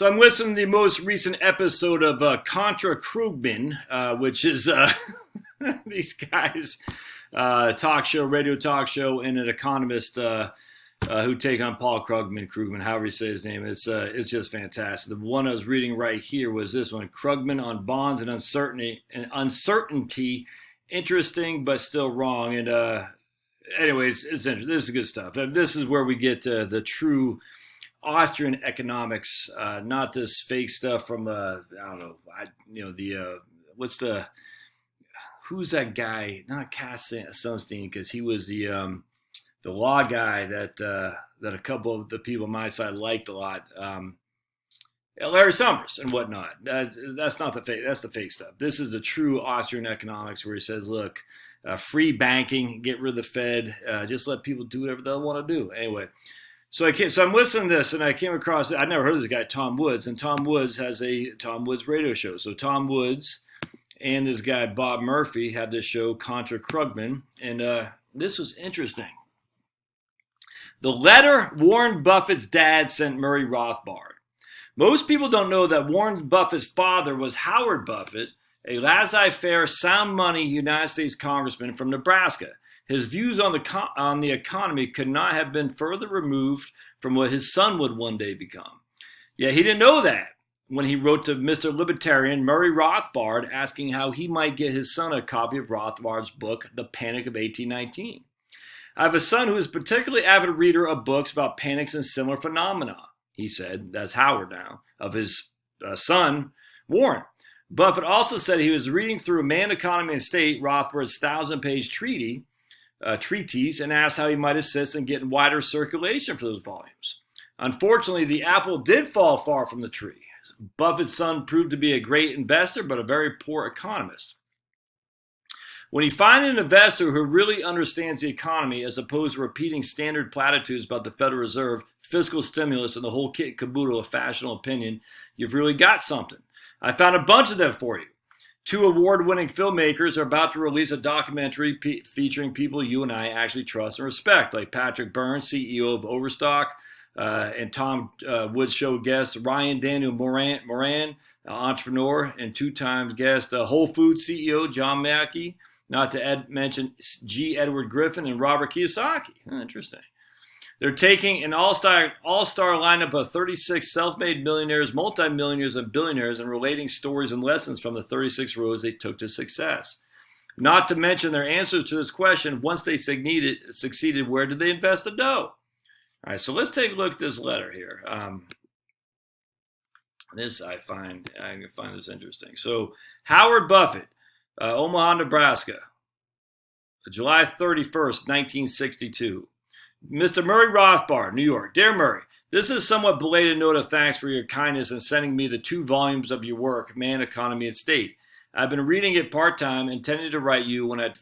So I'm listening to the most recent episode of Contra Krugman, which is these guys radio talk show, and an economist who take on Paul Krugman, however you say his name. It's just fantastic. The one I was reading right here was this one, Krugman on bonds and uncertainty, interesting but still wrong. And anyways, it's interesting. This is good stuff. This is where we get the true Austrian economics, not this fake stuff from I don't know, who's that guy? Not Cass Sunstein, because he was the law guy that a couple of the people on my side liked a lot. Larry Summers and whatnot. That's not the fake. That's the fake stuff. This is the true Austrian economics, where he says, look, free banking, get rid of the Fed, just let people do whatever they want to do. Anyway. So I'm listening to this, and I came across, I'd never heard of this guy, Tom Woods, and Tom Woods has a Tom Woods radio show. So Tom Woods and this guy, Bob Murphy, have this show, Contra Krugman, and this was interesting. The letter Warren Buffett's dad sent Murray Rothbard. Most people don't know that Warren Buffett's father was Howard Buffett, a laissez-faire, sound money United States congressman from Nebraska. His views on the economy could not have been further removed from what his son would one day become. Yet he didn't know that when he wrote to Mr. Libertarian Murray Rothbard asking how he might get his son a copy of Rothbard's book, The Panic of 1819. I have a son who is a particularly avid reader of books about panics and similar phenomena, he said, that's Howard now, of his son, Warren. Buffett also said he was reading through Man, Economy, and State, Rothbard's 1,000-page treatise, and asked how he might assist in getting wider circulation for those volumes. Unfortunately, the apple did fall far from the tree. Buffett's son proved to be a great investor, but a very poor economist. When you find an investor who really understands the economy, as opposed to repeating standard platitudes about the Federal Reserve, fiscal stimulus, and the whole kit and caboodle of fashionable opinion, you've really got something. I found a bunch of them for you. 2 award-winning filmmakers are about to release a documentary featuring people you and I actually trust and respect, like Patrick Byrne, CEO of Overstock, and Tom Woods show guest Ryan Daniel Moran, entrepreneur and 2-time guest Whole Foods CEO John Mackey, not to mention G. Edward Griffin and Robert Kiyosaki. Interesting. They're taking an all-star lineup of 36 self-made millionaires, multimillionaires, and billionaires, and relating stories and lessons from the 36 roads they took to success. Not to mention their answers to this question: once they succeeded, where did they invest the dough? All right, so let's take a look at this letter here. I find this interesting. So Howard Buffett, Omaha, Nebraska, July 31st, 1962. Mr. Murray Rothbard, New York. Dear Murray, this is a somewhat belated note of thanks for your kindness in sending me the 2 volumes of your work, Man, Economy, and State. I've been reading it part-time, intending to write you when I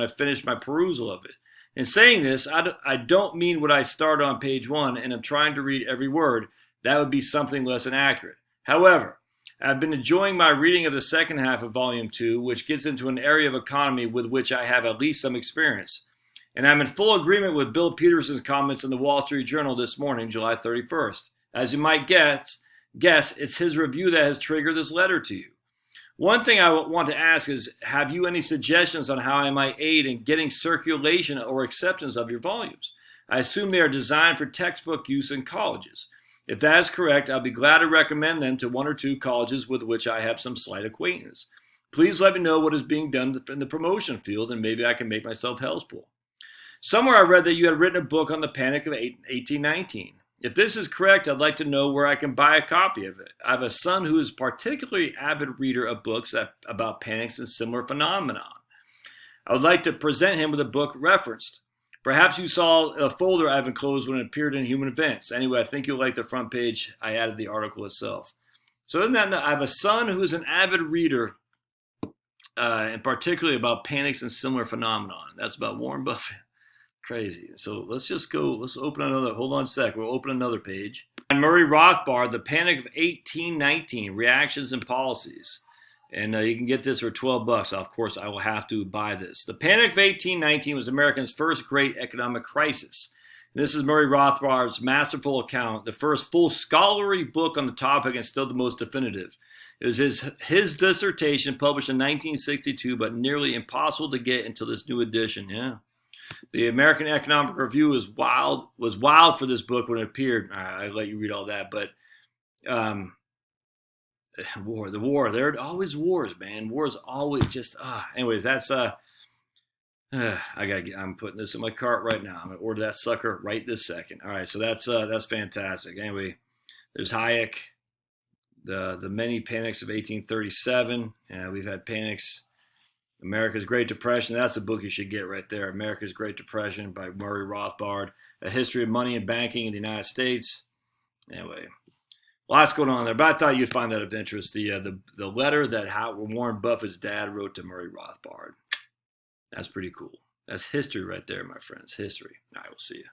finished my perusal of it. In saying this, I don't mean what I started on page 1 and am trying to read every word. That would be something less than accurate. However, I've been enjoying my reading of the second half of Volume 2, which gets into an area of economy with which I have at least some experience. And I'm in full agreement with Bill Peterson's comments in the Wall Street Journal this morning, July 31st. As you might guess, it's his review that has triggered this letter to you. One thing I want to ask is, have you any suggestions on how I might aid in getting circulation or acceptance of your volumes? I assume they are designed for textbook use in colleges. If that is correct, I'll be glad to recommend them to 1 or 2 colleges with which I have some slight acquaintance. Please let me know what is being done in the promotion field, and maybe I can make myself helpful. Somewhere I read that you had written a book on the Panic of 1819. If this is correct, I'd like to know where I can buy a copy of it. I have a son who is a particularly avid reader of books about panics and similar phenomena. I would like to present him with a book referenced. Perhaps you saw a folder I've enclosed when it appeared in Human Events. Anyway, I think you'll like the front page. I added the article itself. So other than that, I have a son who is an avid reader, and particularly about panics and similar phenomena. That's about Warren Buffett. Crazy. So let's open another, hold on a sec, we'll open another page. And Murray Rothbard, The Panic of 1819, Reactions and Policies. And you can get this for $12. Of course, I will have to buy this. The Panic of 1819 was America's first great economic crisis. This is Murray Rothbard's masterful account, the first full scholarly book on the topic and still the most definitive. It was his dissertation published in 1962, but nearly impossible to get until this new edition. Yeah. The American Economic Review was wild for this book when it appeared. I let you read all that, but the war. There are always wars, man. Wars always just Anyways, that's I'm putting this in my cart right now. I'm gonna order that sucker right this second. All right, so that's fantastic. Anyway, there's Hayek, the many panics of 1837. We've had panics. America's Great Depression. That's the book you should get right there. America's Great Depression by Murray Rothbard. A History of Money and Banking in the United States. Anyway, lots going on there, but I thought you'd find that of interest. The letter that Warren Buffett's dad wrote to Murray Rothbard. That's pretty cool. That's history right there, my friends. History. All right, we'll see you.